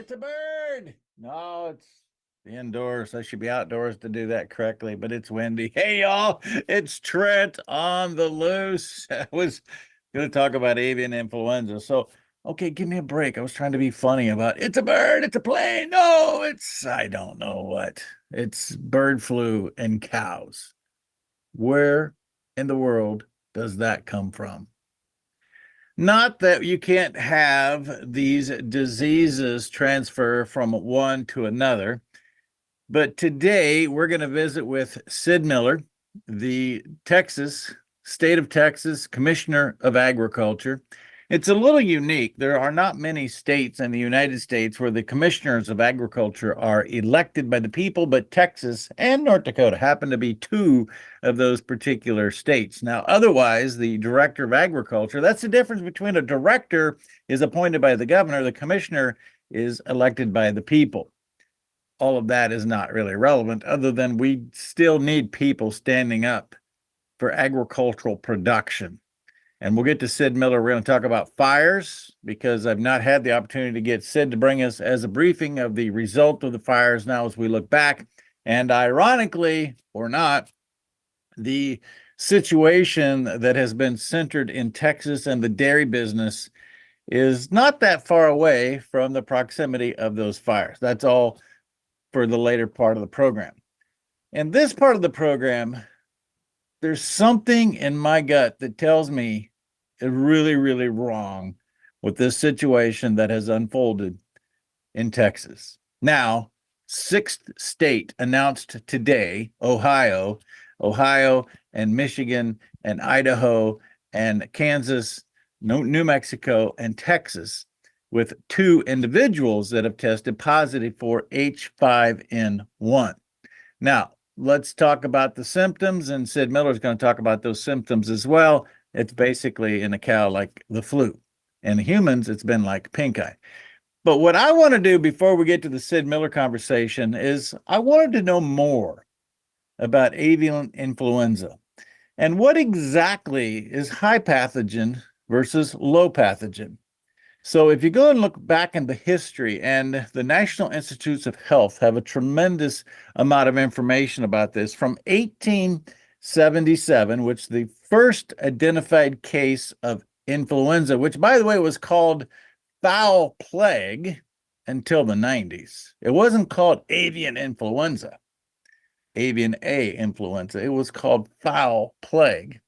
It's a bird. No, it's indoors. I should be outdoors to do that correctly, but it's windy. Hey, y'all, it's Trent on the loose. I was going to talk about avian influenza. So, okay, give me a break. I was trying to be funny about it's a bird, it's a plane. No, I don't know what. It's bird flu in cows. Where in the world does that come from? Not that you can't have these diseases transfer from one to another, but today we're going to visit with Sid Miller, the state of Texas Commissioner of Agriculture. It's a little unique. There are not many states in the United States where the commissioners of agriculture are elected by the people, but Texas and North Dakota happen to be two of those particular states. Now, otherwise, the director of agriculture, that's the difference between a director is appointed by the governor, the commissioner is elected by the people. All of that is not really relevant, other than we still need people standing up for agricultural production. And we'll get to Sid Miller. We're going to talk about fires because I've not had the opportunity to get Sid to bring us as a briefing of the result of the fires now as we look back. And ironically or not, the situation that has been centered in Texas and the dairy business is not that far away from the proximity of those fires. That's all for the later part of the program. In this part of the program, there's something in my gut that tells me is really, really wrong with this situation that has unfolded in Texas. Now, sixth state announced today, Ohio and Michigan and Idaho and Kansas, New Mexico and Texas, with two individuals that have tested positive for H5N1. Now, let's talk about the symptoms, and Sid Miller is going to talk about those symptoms as well. It's basically in a cow like the flu. In humans, it's been like pink eye. But what I want to do before we get to the Sid Miller conversation is I wanted to know more about avian influenza and what exactly is high pathogen versus low pathogen. So if you go and look back in the history, and the National Institutes of Health have a tremendous amount of information about this from 1877, which the first identified case of influenza, which by the way was called fowl plague until the 90s. It wasn't called avian influenza, avian A influenza. It was called fowl plague.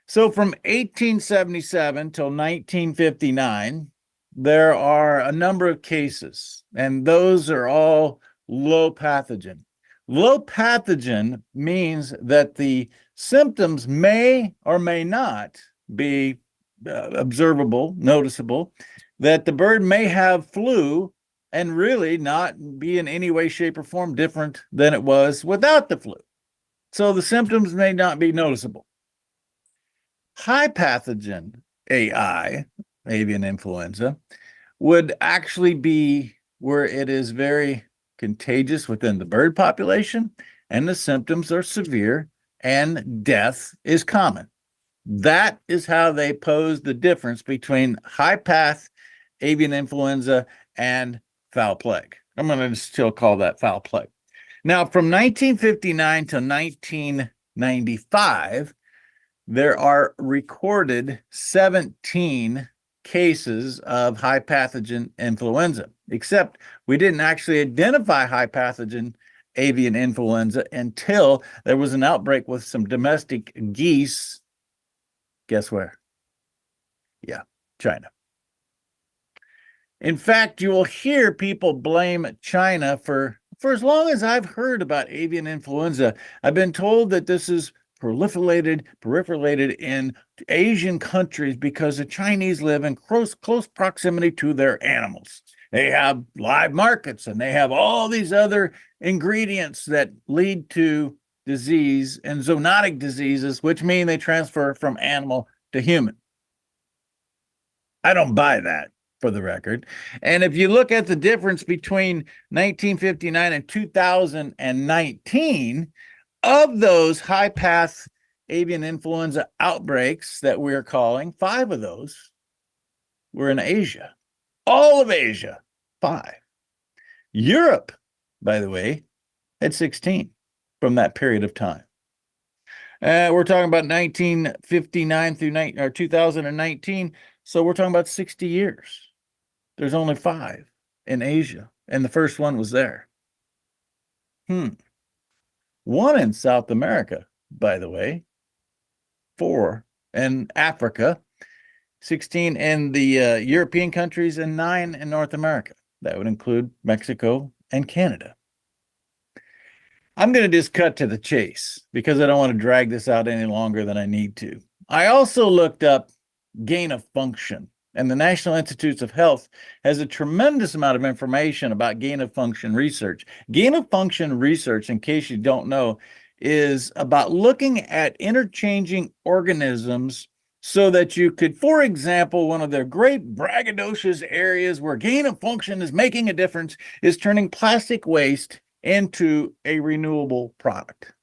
So from 1877 till 1959, there are a number of cases, and those are all low pathogen. Low pathogen means that the symptoms may or may not be observable, noticeable, that the bird may have flu and really not be in any way, shape, or form different than it was without the flu. So the symptoms may not be noticeable. High pathogen AI, avian influenza, would actually be where it is very contagious within the bird population, and the symptoms are severe, and death is common. That is how they pose the difference between high path avian influenza and fowl plague. I'm going to still call that fowl plague. Now, from 1959 to 1995, there are recorded 17 cases of high pathogen influenza, except we didn't actually identify high pathogen avian influenza until there was an outbreak with some domestic geese. Guess where? Yeah, China. In fact, you will hear people blame China for as long as I've heard about avian influenza, I've been told that this is proliferated in Asian countries because the Chinese live in close proximity to their animals. They have live markets and they have all these other ingredients that lead to disease and zoonotic diseases, which mean they transfer from animal to human. I don't buy that, for the record. And if you look at the difference between 1959 and 2019, of those high path avian influenza outbreaks that we're calling, 5 of those were in Asia. All of Asia, 5. Europe, by the way, had 16 from that period of time. We're talking about 1959 through 2019. So we're talking about 60 years. There's only 5 in Asia, and the first one was there. 1 in South America, by the way, 4 in Africa, 16 in the European countries, and 9 in North America. That would include Mexico and Canada. I'm going to just cut to the chase because I don't want to drag this out any longer than I need to. I also looked up gain of function, and the National Institutes of Health has a tremendous amount of information about gain of function research. Gain of function research, in case you don't know, is about looking at interchanging organisms so that you could, for example, one of the great braggadocious areas where gain of function is making a difference is turning plastic waste into a renewable product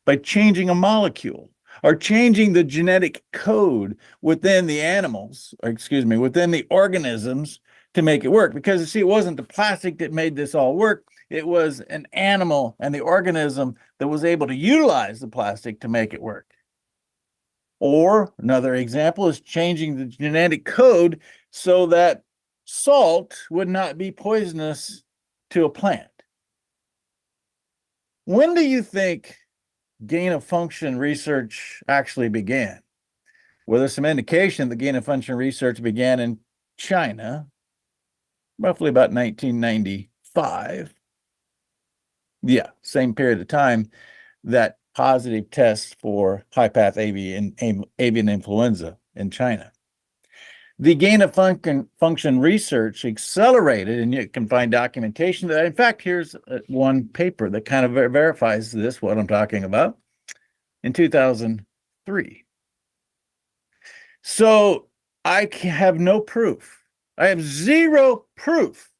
by changing a molecule or changing the genetic code within the animals, or excuse me, within the organisms to make it work. Because you see, it wasn't the plastic that made this all work. It was an animal and the organism that was able to utilize the plastic to make it work. Or another example is changing the genetic code so that salt would not be poisonous to a plant. When do you think gain of function research actually began? Well, there's some indication that gain of function research began in China, roughly about 1995. Yeah, same period of time that positive tests for high-path avian influenza in China. The gain of function research accelerated, and you can find documentation that, in fact, here's one paper that kind of verifies this, what I'm talking about, in 2003. So I have no proof. I have zero proof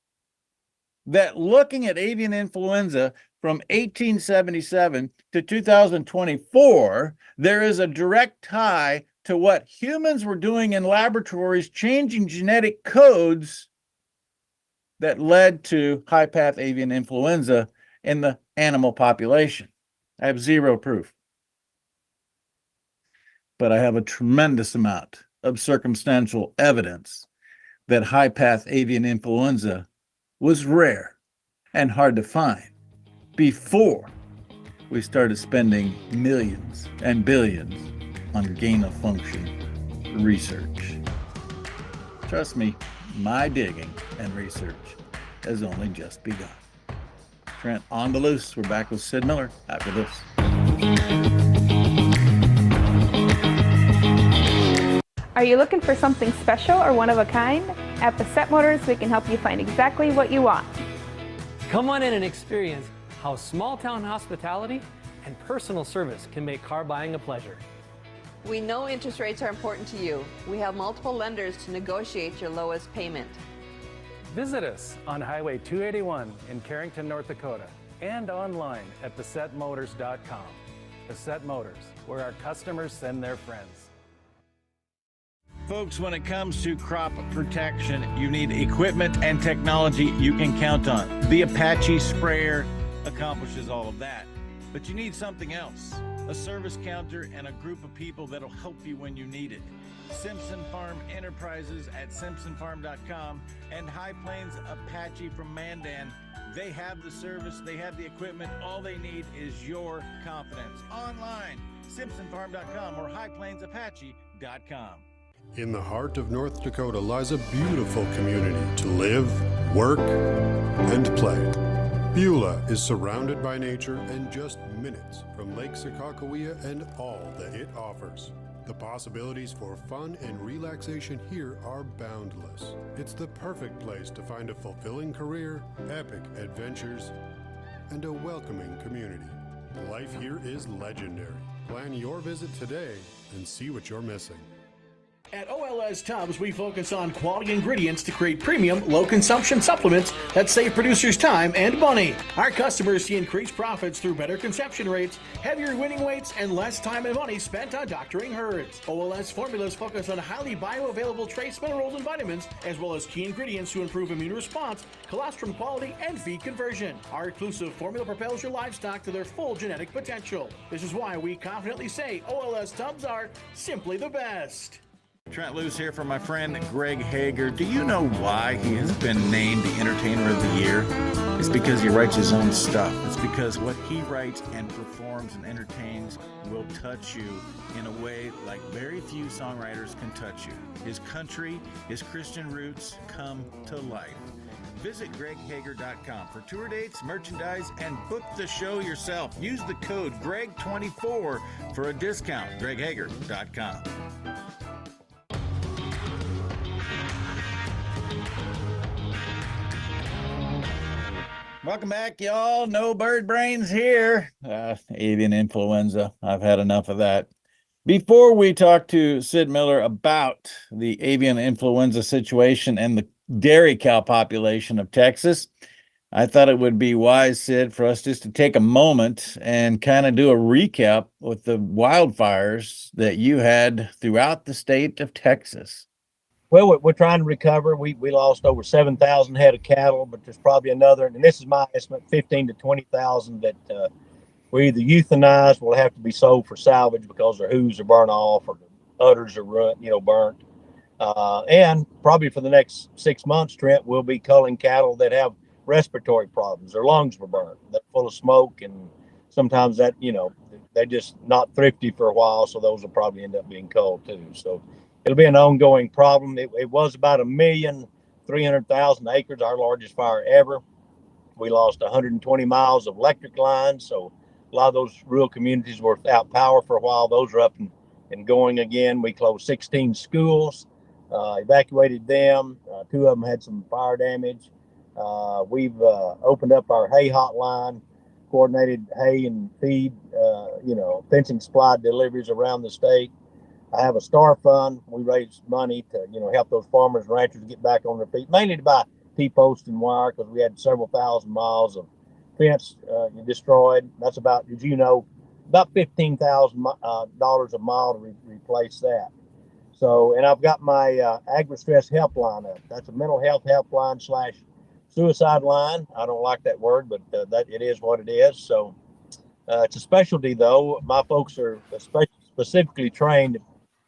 that looking at avian influenza from 1877 to 2024, there is a direct tie to what humans were doing in laboratories, changing genetic codes that led to high-path avian influenza in the animal population. I have zero proof. But I have a tremendous amount of circumstantial evidence that high-path avian influenza was rare and hard to find before we started spending millions and billions on gain of function research. Trust me, my digging and research has only just begun. Trent on the Loose. We're back with Sid Miller after this. Are you looking for something special or one of a kind? At Bassett Motors, we can help you find exactly what you want. Come on in and experience how small town hospitality and personal service can make car buying a pleasure. We know interest rates are important to you. We have multiple lenders to negotiate your lowest payment. Visit us on Highway 281 in Carrington, North Dakota, and online at BassettMotors.com. Bassett Motors, where our customers send their friends. Folks, when it comes to crop protection, you need equipment and technology you can count on. The Apache sprayer accomplishes all of that, but you need something else. A service counter and a group of people that'll help you when you need it. Simpson Farm Enterprises at simpsonfarm.com and High Plains Apache from Mandan. They have the service, they have the equipment. All they need is your confidence. Online, simpsonfarm.com or highplainsapache.com. In the heart of North Dakota lies a beautiful community to live, work, and play. Beulah is surrounded by nature and just minutes from Lake Sakakawea and all that it offers. The possibilities for fun and relaxation here are boundless. It's the perfect place to find a fulfilling career, epic adventures, and a welcoming community. Life here is legendary. Plan your visit today and see what you're missing. At OLS Tubs, we focus on quality ingredients to create premium, low-consumption supplements that save producers time and money. Our customers see increased profits through better conception rates, heavier winning weights, and less time and money spent on doctoring herds. OLS formulas focus on highly bioavailable trace minerals and vitamins, as well as key ingredients to improve immune response, colostrum quality, and feed conversion. Our exclusive formula propels your livestock to their full genetic potential. This is why we confidently say OLS Tubs are simply the best. Trent Loos here for my friend Greg Hager. Do you know why he has been named the Entertainer of the Year? It's because he writes his own stuff. It's because what he writes and performs and entertains will touch you in a way like very few songwriters can touch you. His country, his Christian roots come to life. Visit greghager.com for tour dates, merchandise, and book the show yourself. Use the code GREG24 for a discount. greghager.com. Welcome back, y'all. No bird brains here. Avian influenza. I've had enough of that. Before we talk to Sid Miller about the avian influenza situation and the dairy cow population of Texas, I thought it would be wise, Sid, for us just to take a moment and kind of do a recap with the wildfires that you had throughout the state of Texas. Well, we're trying to recover. We lost over 7,000 head of cattle, but there's probably another, and this is my estimate, 15 to 20,000 that we either euthanize, will have to be sold for salvage because their hooves are burnt off or the udders are burnt. And probably for the next 6 months, Trent, will be culling cattle that have respiratory problems. Their lungs were burnt. They're full of smoke, and sometimes that, they're just not thrifty for a while, so those will probably end up being culled too. So it'll be an ongoing problem. It was about 1,300,000 acres, our largest fire ever. We lost 120 miles of electric lines, so a lot of those rural communities were without power for a while. Those are up and going again. We closed 16 schools, evacuated them. 2 of them had some fire damage. We've opened up our hay hotline, coordinated hay and feed, fencing supply deliveries around the state. I have a star fund. We raise money to, help those farmers and ranchers get back on their feet, mainly to buy T-post and wire, because we had several thousand miles of fence destroyed. That's about, as you know, about $15,000 a mile to replace that. So, and I've got my agri-stress helpline up. That's a mental health helpline / suicide line. I don't like that word, but that it is what it is. So it's a specialty, though. My folks are specifically trained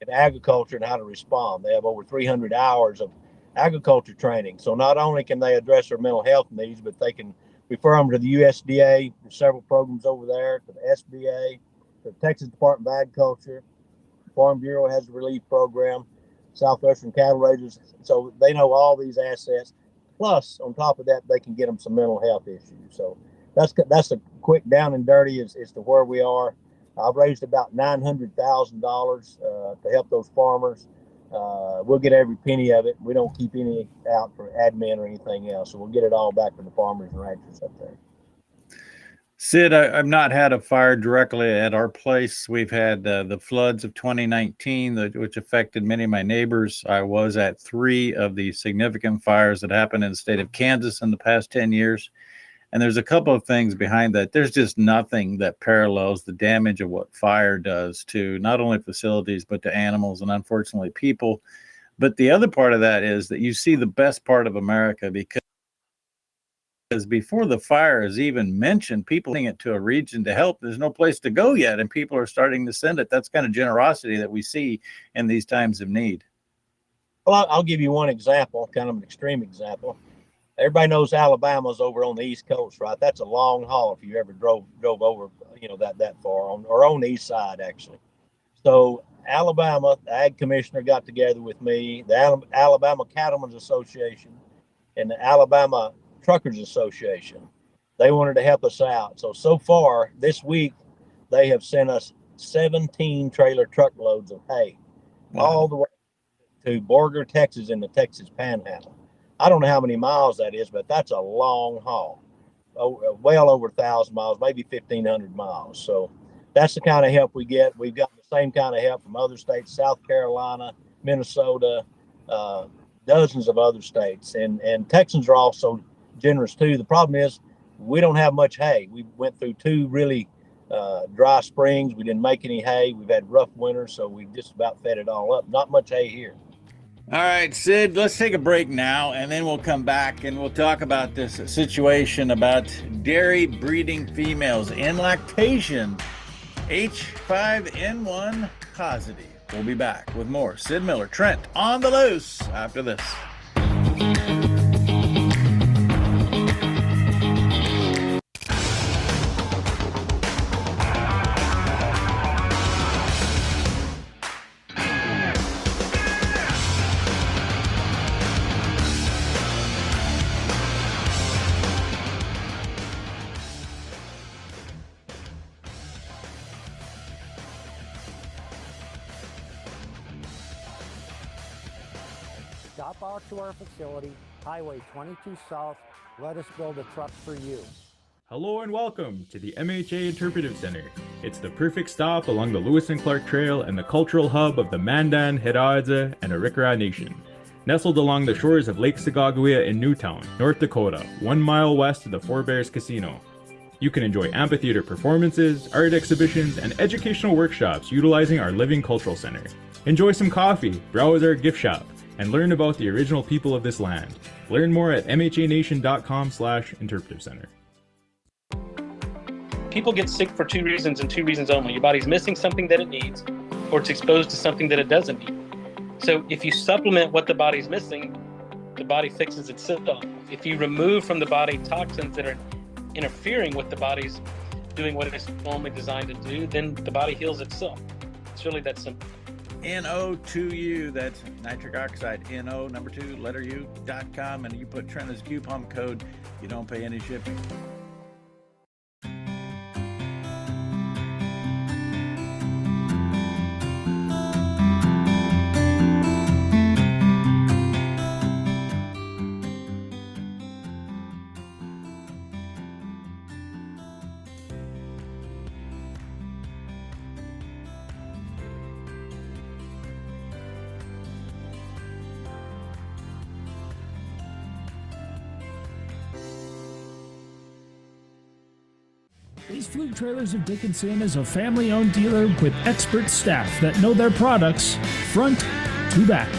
in agriculture and how to respond. They have over 300 hours of agriculture training. So not only can they address their mental health needs, but they can refer them to the USDA. There's several programs over there, to the SBA, the Texas Department of Agriculture. Farm Bureau has a relief program, Southwestern Cattle Raisers. So they know all these assets. Plus, on top of that, they can get them some mental health issues. So that's a quick down and dirty as to where we are. I've raised about $900,000 to help those farmers. We'll get every penny of it. We don't keep any out for admin or anything else. So we'll get it all back from the farmers and ranchers up there. Sid, I've not had a fire directly at our place. We've had the floods of 2019, which affected many of my neighbors. I was at 3 of the significant fires that happened in the state of Kansas in the past 10 years. And there's a couple of things behind that. There's just nothing that parallels the damage of what fire does to not only facilities, but to animals and unfortunately people. But the other part of that is that you see the best part of America, because before the fire is even mentioned, people bring it to a region to help. There's no place to go yet, and people are starting to send it. That's kind of generosity that we see in these times of need. Well, I'll give you one example, kind of an extreme example. Everybody knows Alabama's over on the East Coast, right? That's a long haul if you ever drove over, that far on the east side, actually. So Alabama, the ag commissioner got together with me, the Alabama Cattlemen's Association, and the Alabama Truckers Association. They wanted to help us out. So far this week, they have sent us 17 trailer truckloads of hay, all the way to Borger, Texas, in the Texas Panhandle. I don't know how many miles that is, but that's a long haul. Well over 1,000 miles, maybe 1,500 miles. So that's the kind of help we get. We've got the same kind of help from other states, South Carolina, Minnesota, dozens of other states, and Texans are also generous too. The problem is we don't have much hay. We went through 2 really dry springs. We didn't make any hay. We've had rough winters, so we just about fed it all up. Not much hay here. All right, Sid, let's take a break now, and then we'll come back and we'll talk about this situation about dairy breeding females in lactation, H5N1 positive. We'll be back with more Sid Miller, Trent on the Loose after this. Stop out to our facility, Highway 22 South. Let us build a truck for you. Hello and welcome to the MHA Interpretive Center. It's the perfect stop along the Lewis and Clark Trail and the cultural hub of the Mandan, Hidatsa, and Arikara Nation. Nestled along the shores of Lake Sagagawea in Newtown, North Dakota, 1 mile west of the Four Bears Casino. You can enjoy amphitheater performances, art exhibitions, and educational workshops utilizing our living cultural center. Enjoy some coffee, browse our gift shop, and learn about the original people of this land. Learn more at mhanation.com/interpretive center. People get sick for 2 reasons and 2 reasons only. Your body's missing something that it needs, or it's exposed to something that it doesn't need. So if you supplement what the body's missing, the body fixes itself. If you remove from the body toxins that are interfering with the body's doing what it's normally designed to do, then the body heals itself. It's really that simple. NO2U, that's nitric oxide, NO, number 2, letter U.com, and you put Trent as coupon code, you don't pay any shipping. Base Fluke Trailers of Dickinson is a family-owned dealer with expert staff that know their products front to back.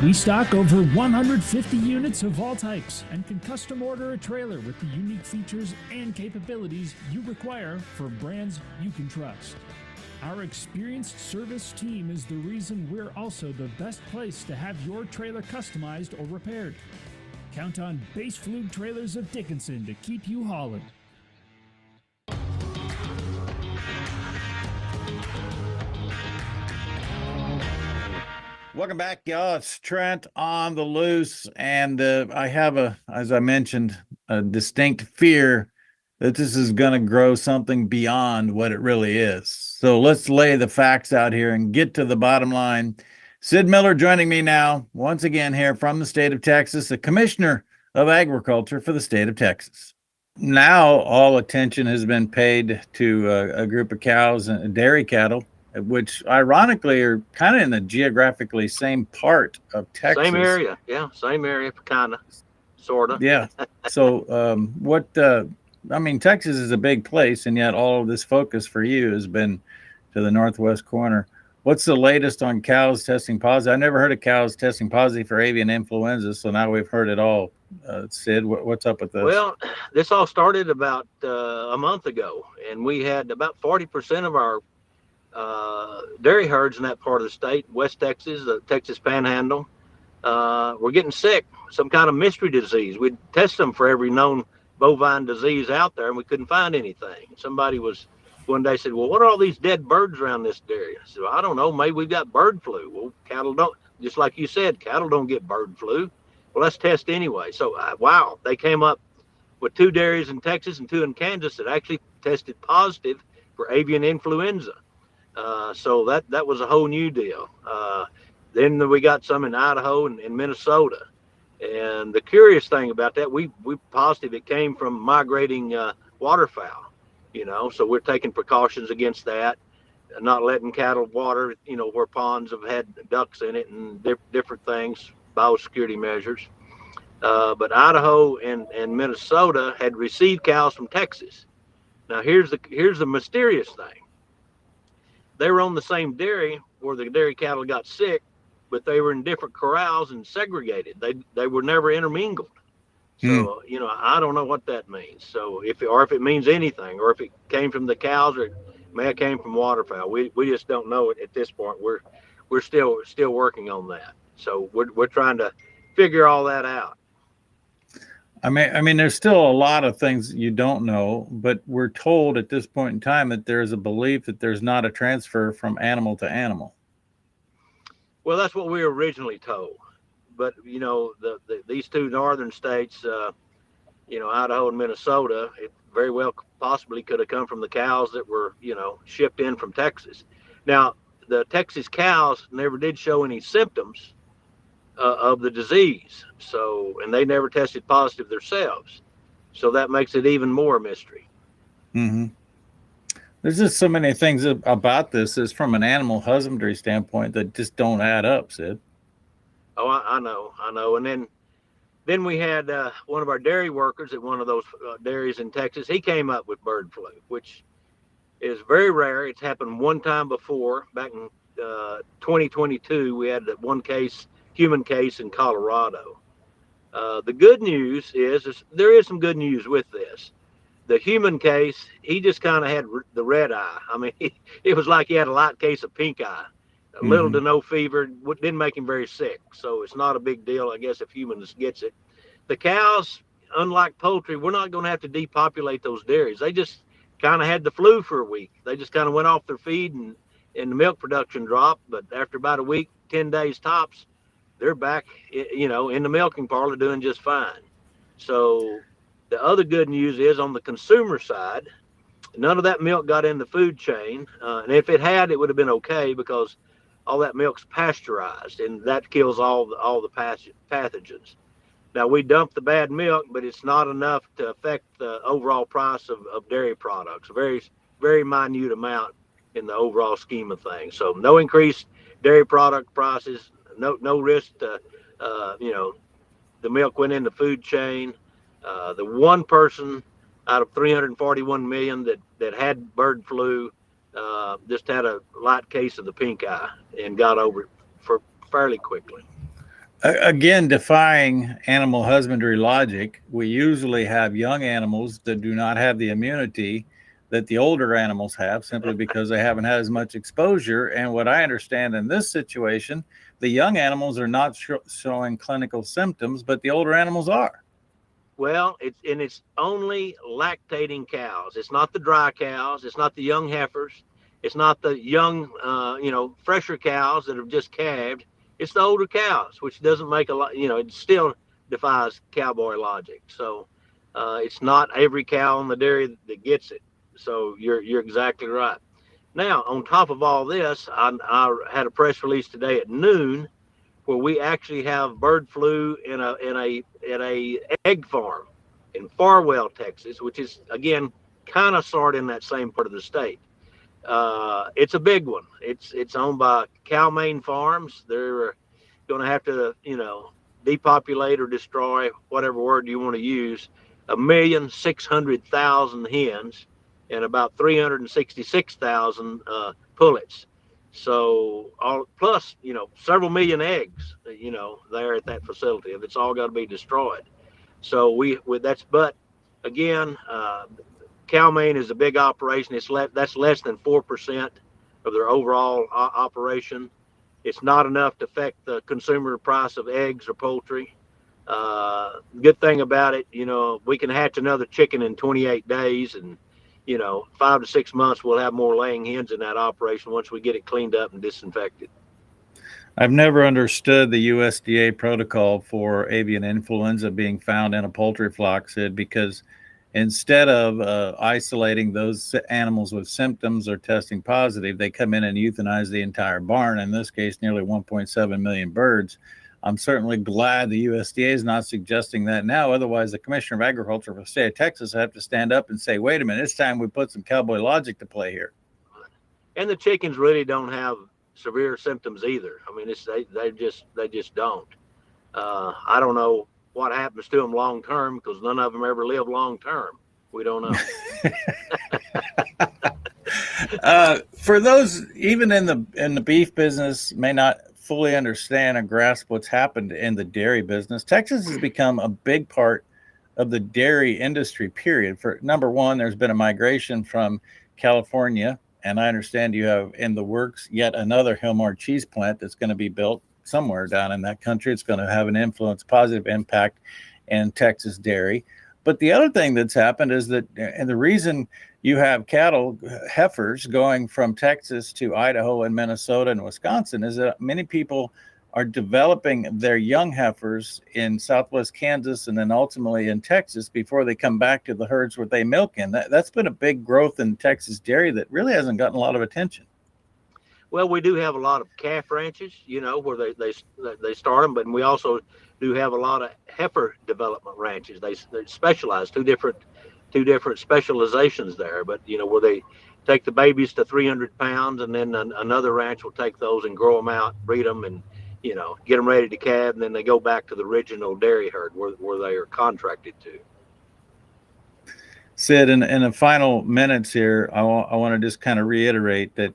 We stock over 150 units of all types and can custom order a trailer with the unique features and capabilities you require for brands you can trust. Our experienced service team is the reason we're also the best place to have your trailer customized or repaired. Count on Base Fluke Trailers of Dickinson to keep you hauling. Welcome back, y'all. It's Trent on the Loose, and I have as I mentioned, a distinct fear that this is going to grow something beyond what it really is. So let's lay the facts out here and get to the bottom line. Sid Miller joining me now, once again here from the state of Texas, the Commissioner of Agriculture for the state of Texas. Now all attention has been paid to a group of cows and dairy cattle, which ironically are kind of in the geographically same part of Texas. Same area. Yeah, same area, kind of, sort of. Yeah. So Texas is a big place, and yet all of this focus for you has been to the northwest corner. What's the latest on cows testing positive? I never heard of cows testing positive for avian influenza, so now we've heard it all. Sid, what's up with this? Well, this all started about a month ago, and we had about 40% of our dairy herds in that part of the state, West Texas, the Texas Panhandle, were getting sick, some kind of mystery disease. We'd test them for every known bovine disease out there, and we couldn't find anything. Somebody one day said, well, what are all these dead birds around this dairy? I said, well, I don't know, maybe we've got bird flu. Well, cattle don't, just like you said, cattle don't get bird flu. Well, let's test anyway. So, wow, they came up with 2 dairies in Texas and 2 in Kansas that actually tested positive for avian influenza. So that was a whole new deal. Then we got some in Idaho and in Minnesota. And the curious thing about that, we positive it came from migrating waterfowl, so we're taking precautions against that. not letting cattle water, where ponds have had ducks in it and different things, biosecurity measures. But Idaho and Minnesota had received cows from Texas. Now here's the mysterious thing. They were on the same dairy where the dairy cattle got sick, but they were in different corrals and segregated. They were never intermingled. So, I don't know what that means. So if it means anything, or if it came from the cows, or it may have came from waterfowl. We just don't know it at this point. We're still working on that. So we're trying to figure all that out. I mean, there's still a lot of things you don't know, but we're told at this point in time that there's a belief that there's not a transfer from animal to animal. Well, that's what we were originally told. But, these two northern states, Idaho and Minnesota, it very well possibly could have come from the cows that were, shipped in from Texas. Now, the Texas cows never did show any symptoms of the disease. So, and they never tested positive themselves. So that makes it even more a mystery. Mm-hmm. There's just so many things about this is from an animal husbandry standpoint that just don't add up, Sid. Oh, I know. And then we had one of our dairy workers at one of those dairies in Texas. He came up with bird flu, which is very rare. It's happened one time before. Back in 2022, we had one human case in Colorado. The good news is there is some good news with this. The human case, he just kind of had the red eye. I mean, it was like he had a light case of pink eye. Little to no fever, didn't make him very sick. So it's not a big deal, I guess, if humans gets it. The cows, unlike poultry, we're not going to have to depopulate those dairies. They just kind of had the flu for a week. They just kind of went off their feed and the milk production dropped. But after about a week, 10 days tops, they're back, in the milking parlor doing just fine. So the other good news is on the consumer side, none of that milk got in the food chain. And if it had, it would have been okay because all that milk's pasteurized, and that kills all the pathogens. Now, we dump the bad milk, but it's not enough to affect the overall price of dairy products. Very, very minute amount in the overall scheme of things. So no increased dairy product prices, no risk to, the milk went in the food chain. The one person out of 341 million that had bird flu just had a light case of the pink eye and got over it fairly quickly. Again, defying animal husbandry logic, we usually have young animals that do not have the immunity that the older animals have simply because they haven't had as much exposure. And what I understand in this situation, the young animals are not showing clinical symptoms, but the older animals are. Well, it's only lactating cows. It's not the dry cows. It's not the young heifers. It's not the young, fresher cows that have just calved. It's the older cows, which doesn't make a lot, it still defies cowboy logic. So it's not every cow on the dairy that gets it. So you're exactly right. Now, on top of all this, I had a press release today at noon where we actually have bird flu in a egg farm in Farwell, Texas, which is, again, kind of sort of in that same part of the state. It's a big one. It's owned by Cal-Maine Farms. They're going to have to, depopulate or destroy, whatever word you want to use, 1,600,000 hens and about 366,000 pullets. So plus, several million eggs, there at that facility. If it's all got to be destroyed. So but again, Cal-Maine is a big operation. That's less than 4% of their overall operation. It's not enough to affect the consumer price of eggs or poultry. Good thing about it, we can hatch another chicken in 28 days, and 5 to 6 months we'll have more laying hens in that operation once we get it cleaned up and disinfected. I've never understood the USDA protocol for avian influenza being found in a poultry flock, Sid, because instead of isolating those animals with symptoms or testing positive, they come in and euthanize the entire barn, in this case, nearly 1.7 million birds. I'm certainly glad the USDA is not suggesting that now. Otherwise, the Commissioner of Agriculture for the state of Texas have to stand up and say, wait a minute, it's time we put some cowboy logic to play here. and the chickens really don't have severe symptoms either. I mean, they just don't. I don't know what happens to them long term because none of them ever live long term. We don't know. For those even in the beef business may not fully understand and grasp what's happened in the dairy business, Texas has become a big part of the dairy industry, period. For number one, there's been a migration from California, and I understand you have in the works yet another Hillmore cheese plant that's going to be built somewhere down in that country. It's going to have an influence, positive impact in Texas dairy. But the other thing that's happened is that, and the reason you have cattle heifers going from Texas to Idaho and Minnesota and Wisconsin is that many people are developing their young heifers in Southwest Kansas and then ultimately in Texas before they come back to the herds where they milk in. That's been a big growth in Texas dairy that really hasn't gotten a lot of attention. Well, we do have a lot of calf ranches, you know, where they start them, but we also do have a lot of heifer development ranches. They specialize two different specializations there. But you know, where they take the babies to 300 pounds, and then another ranch will take those and grow them out, breed them, and you know, get them ready to calve, and then they go back to the original dairy herd where they are contracted to. Sid, in the final minutes here, I want to just kind of reiterate that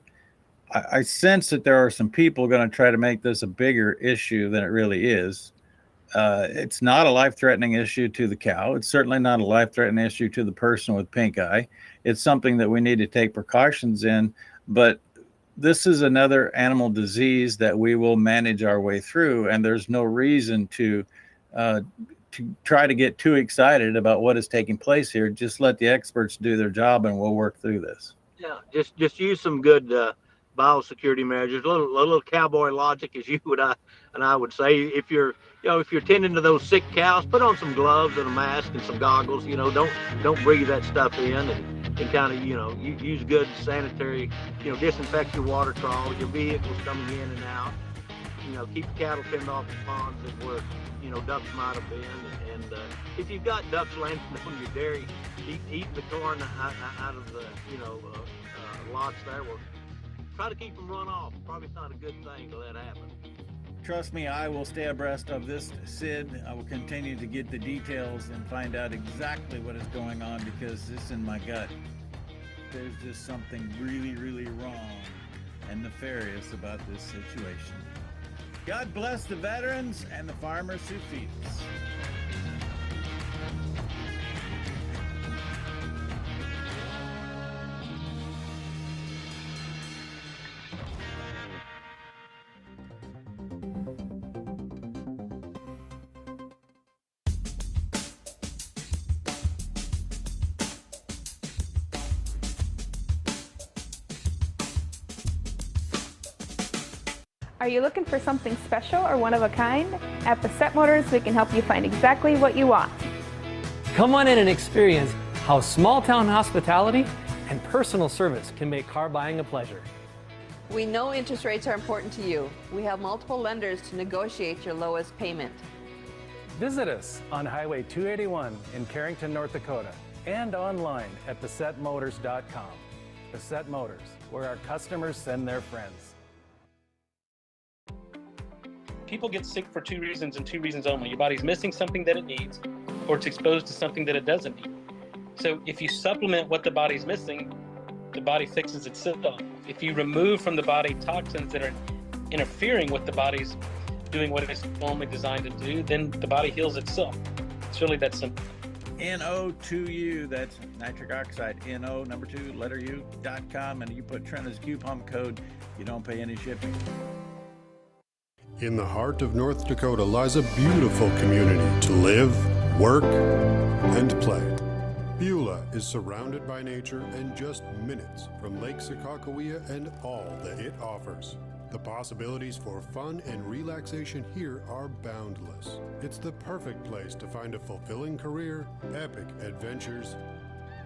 I sense that there are some people going to try to make this a bigger issue than it really is. It's not a life-threatening issue to the cow. It's certainly not a life-threatening issue to the person with pink eye. It's something that we need to take precautions in, but this is another animal disease that we will manage our way through, and there's no reason to try to get too excited about what is taking place here. Just let the experts do their job, and we'll work through this. Yeah, just use some good biosecurity measures, a little cowboy logic, as you would and I would say. If you're tending to those sick cows, put on some gloves and a mask and some goggles. You know, don't breathe that stuff in, and kind of, you know, use good sanitary, you know, disinfect your water troughs, your vehicles coming in and out. You know, keep the cattle pinned off the ponds that where, you know, ducks might have been. And if you've got ducks landing on your dairy, eating the corn out of the, you know, lots there, well, try to keep them run off. Probably not a good thing to let happen. Trust me, I will stay abreast of this, Sid. I will continue to get the details and find out exactly what is going on, because this in my gut, there's just something really, really wrong and nefarious about this situation. God bless the veterans and the farmers who feed us. Are you looking for something special or one of a kind? At Bassett Motors, we can help you find exactly what you want. Come on in and experience how small town hospitality and personal service can make car buying a pleasure. We know interest rates are important to you. We have multiple lenders to negotiate your lowest payment. Visit us on Highway 281 in Carrington, North Dakota, and online at BassettMotors.com. Bassett Motors, where our customers send their friends. People get sick for two reasons and two reasons only. Your body's missing something that it needs, or it's exposed to something that it doesn't need. So if you supplement what the body's missing, the body fixes itself. If you remove from the body toxins that are interfering with the body's doing what it's only designed to do, then the body heals itself. It's really that simple. NO2U, that's nitric oxide, NO, number 2, letter U.com, and you put Trent as coupon code, you don't pay any shipping. In the heart of North Dakota lies a beautiful community to live, work, and play. Beulah is surrounded by nature and just minutes from Lake Sakakawea and all that it offers. The possibilities for fun and relaxation here are boundless. It's the perfect place to find a fulfilling career, epic adventures,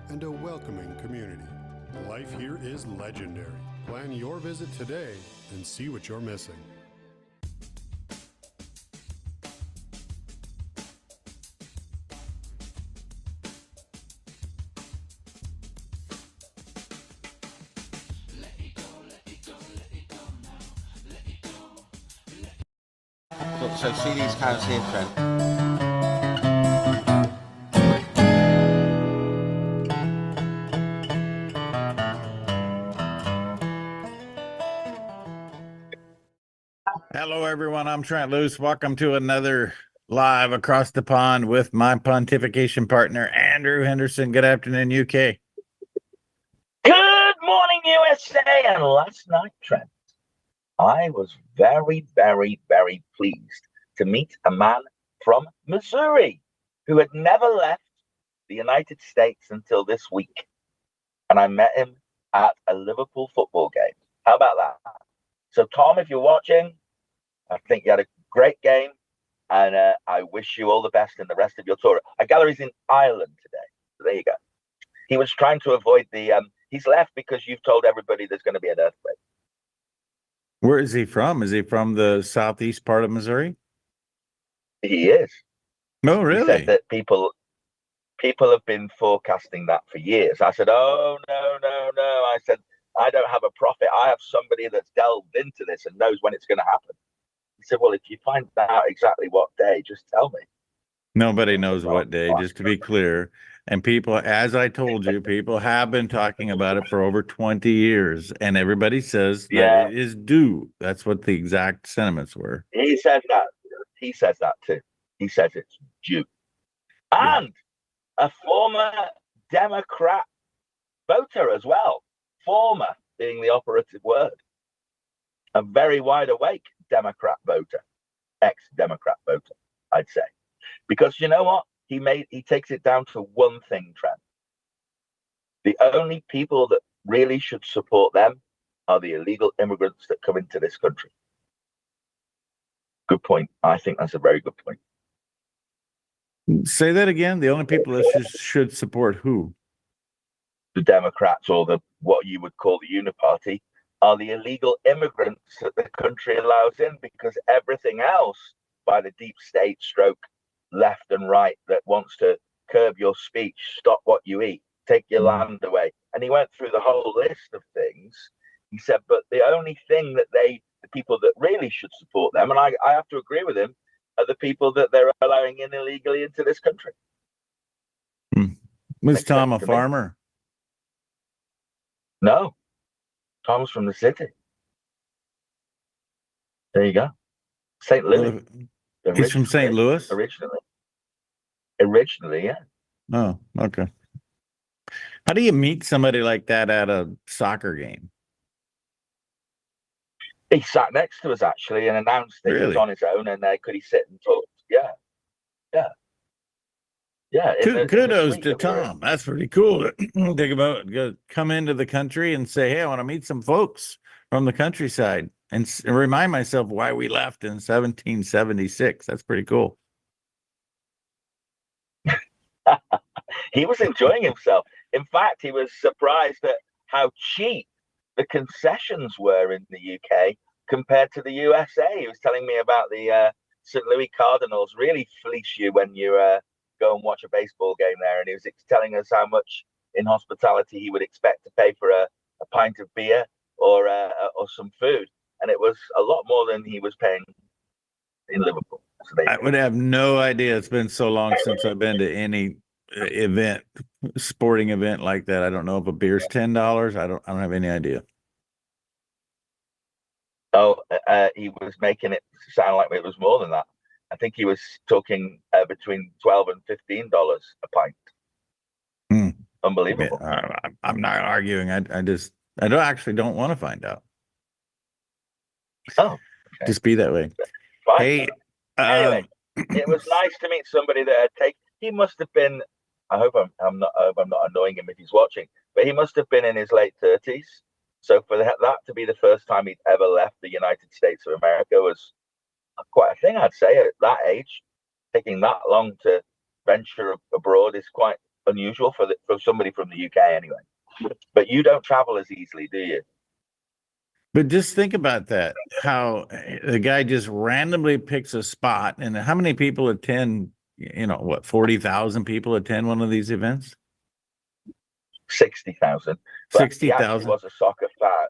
and a welcoming community. Life here is legendary. Plan your visit today and see what you're missing. Let it go. So see these cows here, Trent. Hello, everyone. I'm Trent Loos. Welcome to another live across the pond with my pontification partner, Andrew Henderson. Good afternoon, UK. Good morning, USA. And last night, Trent, I was very, very, very pleased to meet a man from Missouri who had never left the United States until this week. And I met him at a Liverpool football game. How about that? So, Tom, if you're watching, I think you had a great game, and I wish you all the best in the rest of your tour. I gather he's in Ireland today. So there you go. He was trying to avoid the. He's left because you've told everybody there's going to be an earthquake. Where is he from? Is he from the southeast part of Missouri? He is. No, really? He said that people have been forecasting that for years. I said, oh, no. I said, I don't have a prophet. I have somebody that's delved into this and knows when it's going to happen. He said, well, if you find out exactly what day, just tell me. Nobody knows what day, just to be clear. And people, as I told you, people have been talking about it for over 20 years. And everybody says that it is due. That's what the exact sentiments were. He says that. He says that too. He says it's due. And a former Democrat voter as well. Former being the operative word. A very wide awake Democrat voter. Ex-Democrat voter, I'd say. Because you know what? He takes it down to one thing, Trent. The only people that really should support them are the illegal immigrants that come into this country. Good point. I think that's a very good point. Say that again. The only people that should support who? The Democrats, or what you would call the Uniparty, are the illegal immigrants that the country allows in, because everything else by the deep state stroke left and right that wants to curb your speech, stop what you eat, take your land away. And he went through the whole list of things. He said, but the only thing that the people that really should support them, and I have to agree with him, are the people that they're allowing in illegally into this country. Was Tom a farmer? No. Tom's from the city. There you go. St. Louis. He's from St. Louis? Originally, yeah. Oh, okay. How do you meet somebody like that at a soccer game? He sat next to us, actually, and announced that he was on his own, and could he sit and talk? Yeah. Kudos to Tom. That's pretty cool to think about. Come into the country and say, hey, I want to meet some folks from the countryside and remind myself why we left in 1776. That's pretty cool. He was enjoying himself. In fact, he was surprised at how cheap the concessions were in the UK compared to the USA. He was telling me about the St. Louis Cardinals really fleece you when you go and watch a baseball game there. And he was telling us how much in hospitality he would expect to pay for a pint of beer or some food. And it was a lot more than he was paying in Liverpool. So I would have no idea. It's been so long since I've been to any sporting event like that. I don't know if a beer's $10. I don't have any idea. Oh, he was making it sound like it was more than that. I think he was talking between $12 and $15 a pint. Unbelievable. I'm not arguing. I don't want to find out. Oh, okay. Just be that way. Fine. Hey, anyway, it was nice to meet somebody that had taken. He must have been. I hope I'm not annoying him if he's watching, but he must have been in his late 30s. So for that to be the first time he'd ever left the United States of America was quite a thing, I'd say, at that age. Taking that long to venture abroad is quite unusual for somebody from the UK anyway. But you don't travel as easily, do you? But just think about that, how the guy just randomly picks a spot, and how many people attend, 40,000 people attend one of these events? 60,000. 60,000. He was a soccer fan.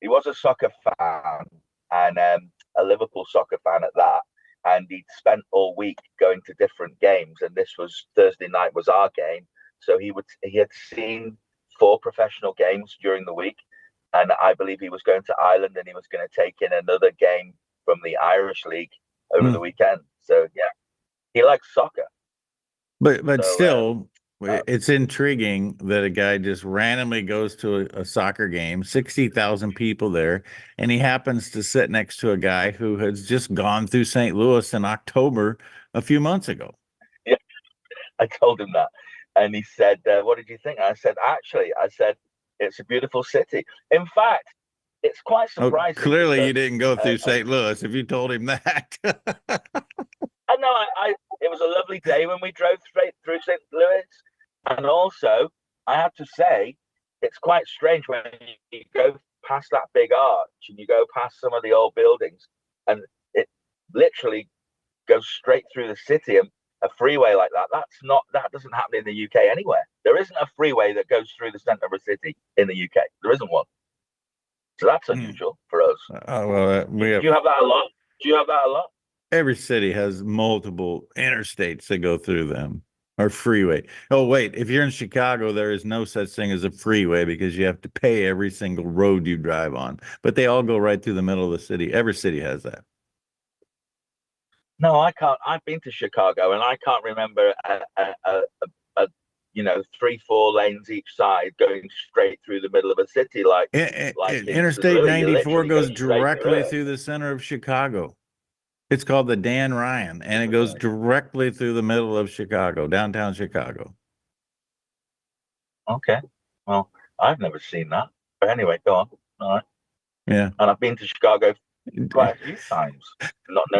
He was a soccer fan, and a Liverpool soccer fan at that. and he'd spent all week going to different games, and this was Thursday night was our game. So he had seen 4 professional games during the week, and I believe he was going to Ireland, and he was going to take in another game from the Irish League over the weekend. So yeah, he likes soccer. But So, still, it's intriguing that a guy just randomly goes to a soccer game, 60,000 people there, and he happens to sit next to a guy who has just gone through St. Louis in October a few months ago. Yeah, I told him that, and he said, "What did you think?" I said, "It's a beautiful city. In fact, it's quite surprising." Clearly, because, you didn't go through St. Louis if you told him that. I know. It was a lovely day when we drove straight through St. Louis, and also I have to say, it's quite strange when you go past that big arch and you go past some of the old buildings, and it literally goes straight through the city. And a freeway like that doesn't happen in the UK anywhere. There isn't a freeway that goes through the center of a city in the UK. There isn't one. So that's unusual for us. Well, Do you have that a lot? Do you have that a lot? Every city has multiple interstates that go through them, or freeway. Oh, wait, if you're in Chicago, there is no such thing as a freeway because you have to pay every single road you drive on. But they all go right through the middle of the city. Every city has that. No, I can't. I've been to Chicago, and I can't remember a 3-4 lanes each side going straight through the middle of a city like Interstate 94 goes directly through the center of Chicago. It's called the Dan Ryan, and it goes directly through the middle of Chicago, downtown Chicago. Okay. Well, I've never seen that. But anyway, go on. All right. Yeah. And I've been to Chicago quite a few times.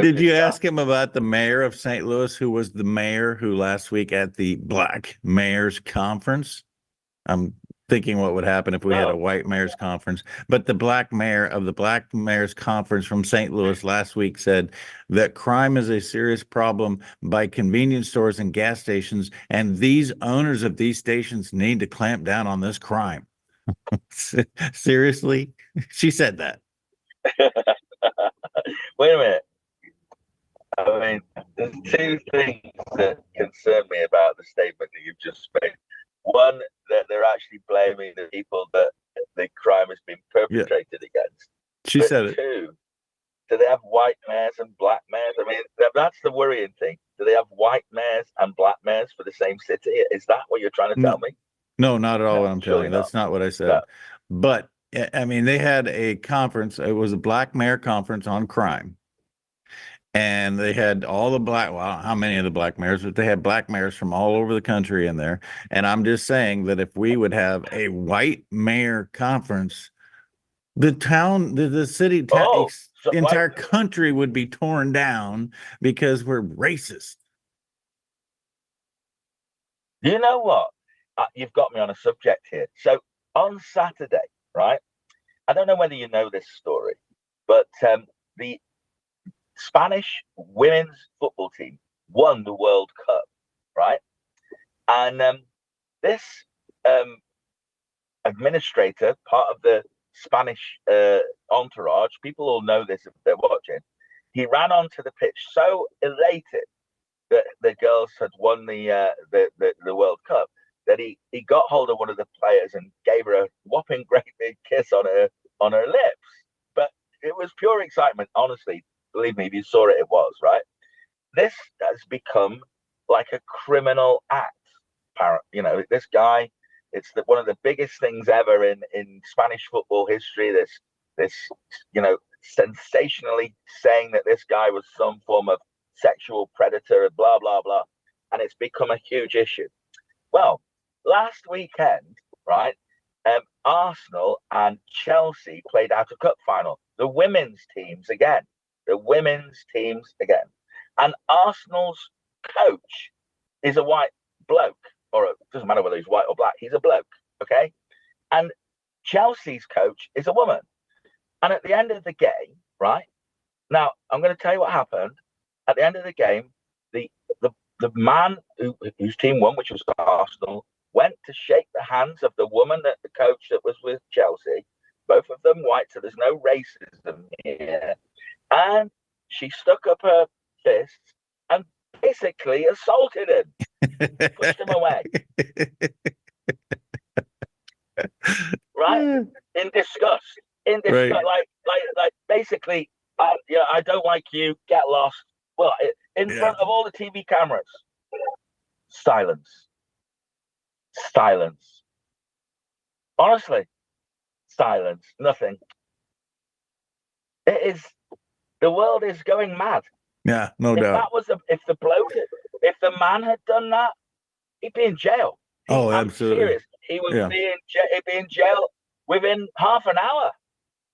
Did you ask him about the mayor of St. Louis, who was the mayor who last week at the Black Mayor's Conference? I'm thinking what would happen if we had a white mayor's conference. But the black mayor of the Black Mayor's Conference from St. Louis last week said that crime is a serious problem by convenience stores and gas stations, and these owners of these stations need to clamp down on this crime. Seriously? She said that. Wait a minute. I mean, there's 2 things that concern me about the statement that you've just made. One, that they're actually blaming the people that the crime has been perpetrated against. She said it. 2, do they have white mayors and black mayors? I mean, that's the worrying thing. Do they have white mayors and black mayors for the same city? Is that what you're trying to tell me? No, not at all what I'm telling you. That's not what I said. No. But, I mean, they had a conference. It was a Black Mayor Conference on crime. And they had all the black, well, how many of the black mayors, but they had black mayors from all over the country in there. And I'm just saying that if we would have a white mayor conference, the town, the city, entire country would be torn down because we're racist. You know what? You've got me on a subject here. So on Saturday, right? I don't know whether you know this story, but the Spanish women's football team won the World Cup, right? And this administrator, part of the Spanish entourage, people all know this if they're watching, he ran onto the pitch so elated that the girls had won the World Cup that he got hold of one of the players and gave her a whopping great big kiss on her lips. But it was pure excitement, honestly. Believe me, if you saw it, it was, right? This has become like a criminal act. You know, this guy, it's one of the biggest things ever in Spanish football history. This, you know, sensationally saying that this guy was some form of sexual predator, blah, blah, blah. And it's become a huge issue. Well, last weekend, right, Arsenal and Chelsea played out a cup final. The women's teams again. And Arsenal's coach is a white bloke, or it doesn't matter whether he's white or black, he's a bloke, okay? And Chelsea's coach is a woman. And at the end of the game, right, now I'm going to tell you what happened. At the end of the game, the man whose team won, which was Arsenal, went to shake the hands of the woman, the coach that was with Chelsea, both of them white, so there's no racism here. And she stuck up her fists and basically assaulted him, pushed him away. Right? In disgust. In disgust. Right. Like basically, I don't like you, get lost. Well, in front of all the TV cameras. Silence. Silence. Honestly, silence. Nothing. It is, the world is going mad. Yeah, no If doubt. that was if the man had done that, he'd be in jail. Oh, I'm absolutely. serious. He would be in jail within half an hour.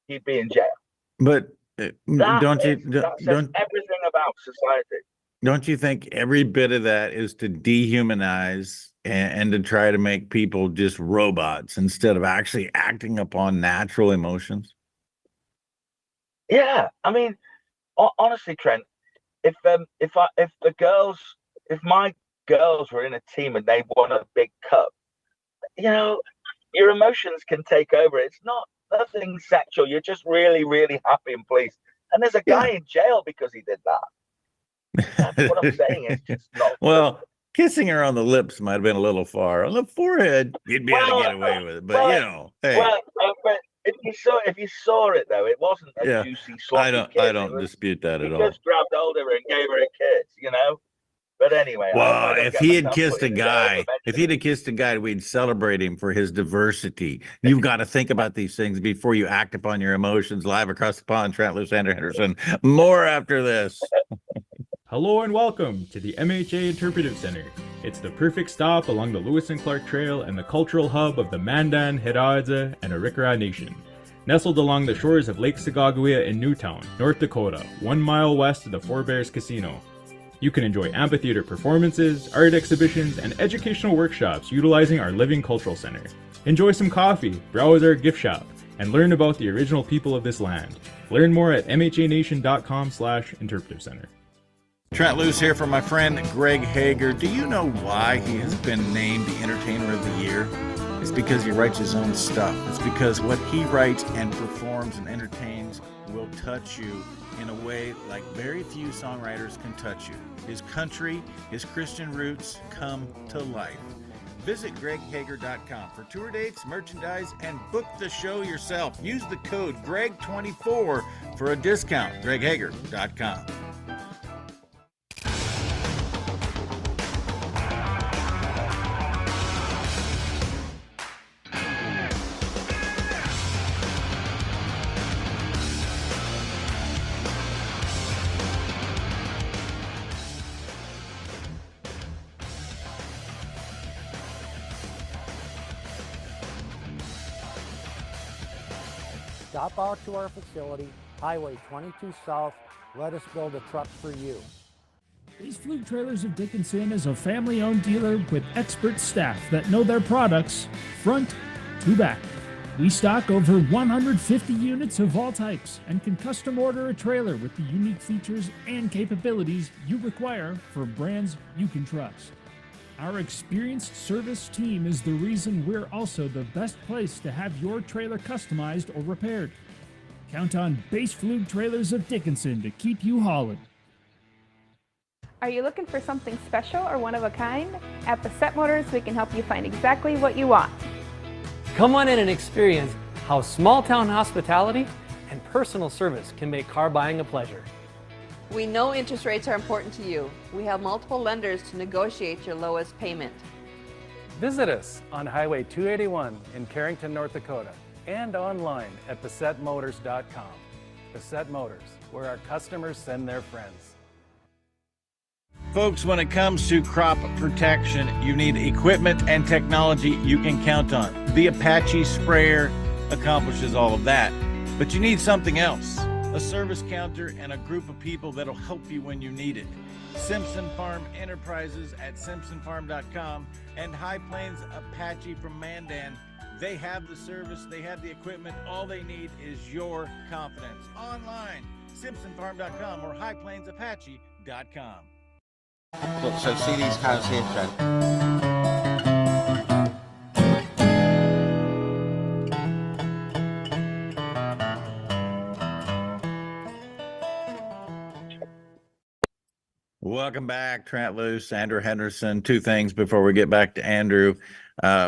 He'd be in jail. But don't you That says everything about society. don't you think every bit of that is to dehumanize and to try to make people just robots instead of actually acting upon natural emotions? Yeah, I mean, honestly, Trent, if my girls were in a team and they won a big cup, your emotions can take over. It's nothing sexual. You're just really, really happy and pleased. And there's a guy in jail because he did that. That's what I'm saying. It's just not. Well, kissing her on the lips might have been a little far. On the forehead, you'd be able to get away with it. But hey. Well, but if you saw it though, it wasn't a juicy, sloppy kiss. I don't dispute that at all. He just grabbed hold of her and gave her a kiss, But anyway, well, if he had kissed a guy, we'd celebrate him for his diversity. You've got to think about these things before you act upon your emotions. Live across the pond, Trent, Loos, and Henderson. More after this. Hello and welcome to the MHA Interpretive Center. It's the perfect stop along the Lewis and Clark Trail and the cultural hub of the Mandan, Hidatsa, and Arikara Nation. Nestled along the shores of Lake Sagagawea in Newtown, North Dakota, 1 mile west of the Four Bears Casino. You can enjoy amphitheater performances, art exhibitions, and educational workshops utilizing our living cultural center. Enjoy some coffee, browse our gift shop, and learn about the original people of this land. Learn more at mhanation.com/interpretive center. Trent Loos here for my friend Greg Hager. Do you know why he has been named the Entertainer of the Year? It's because he writes his own stuff. It's because what he writes and performs and entertains will touch you in a way like very few songwriters can touch you. His country, his Christian roots come to life. Visit greghager.com for tour dates, merchandise, and book the show yourself. Use the code GREG24 for a discount. greghager.com. Stop out to our facility, Highway 22 South. Let us build a truck for you. Base Fluke Trailers of Dickinson is a family-owned dealer with expert staff that know their products front to back. We stock over 150 units of all types and can custom order a trailer with the unique features and capabilities you require for brands you can trust. Our experienced service team is the reason we're also the best place to have your trailer customized or repaired. Count on Base Fluke Trailers of Dickinson to keep you hauling. Are you looking for something special or one of a kind? At Bassett Motors, we can help you find exactly what you want. Come on in and experience how small town hospitality and personal service can make car buying a pleasure. We know interest rates are important to you. We have multiple lenders to negotiate your lowest payment. Visit us on Highway 281 in Carrington, North Dakota, and online at BassettMotors.com. Bassett Motors, where our customers send their friends. Folks, when it comes to crop protection, you need equipment and technology you can count on. The Apache sprayer accomplishes all of that, but you need something else. A service counter and a group of people that'll help you when you need it. Simpson Farm Enterprises at simpsonfarm.com and High Plains Apache from Mandan. They have the service, they have the equipment. All they need is your confidence. Online, simpsonfarm.com or highplainsapache.com. Look, so see these cows here, Trent? Welcome back, Trent, Loos, Andrew Henderson. Two things before we get back to Andrew.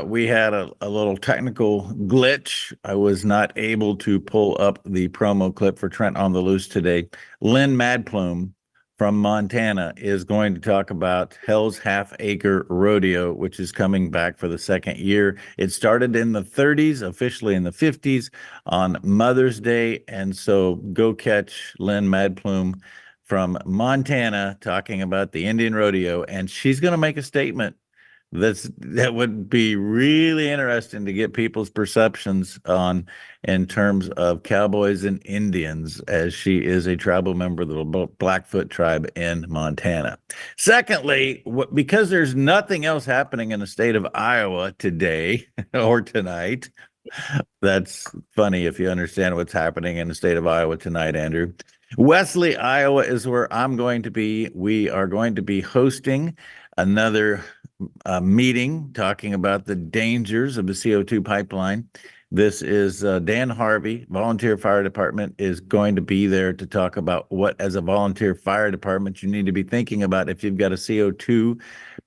We had a little technical glitch. I was not able to pull up the promo clip for Trent on the Loose today. Lynn Madplume from Montana is going to talk about Hell's Half Acre Rodeo, which is coming back for the second year. It started in the 30s, officially in the 50s on Mother's Day. And so go catch Lynn Madplume from Montana talking about the Indian rodeo. And she's going to make a statement that would be really interesting to get people's perceptions on in terms of cowboys and Indians, as she is a tribal member of the Blackfoot tribe in Montana. Secondly, because there's nothing else happening in the state of Iowa today or tonight. That's funny if you understand what's happening in the state of Iowa tonight, Andrew. Wesley, Iowa is where I'm going to be. We are going to be hosting another meeting talking about the dangers of the CO2 pipeline. This is Dan Harvey, Volunteer Fire Department, is going to be there to talk about what, as a volunteer fire department, you need to be thinking about if you've got a CO2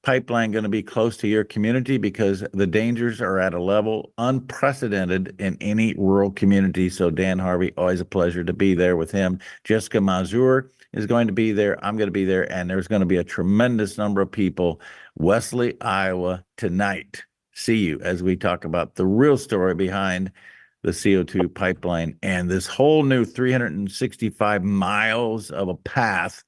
pipeline going to be close to your community, because the dangers are at a level unprecedented in any rural community. So Dan Harvey, always a pleasure to be there with him. Jessica Mazur is going to be there. I'm going to be there, and there's going to be a tremendous number of people. Wesley, Iowa tonight. See you as we talk about the real story behind the CO2 pipeline and this whole new 365 miles of a path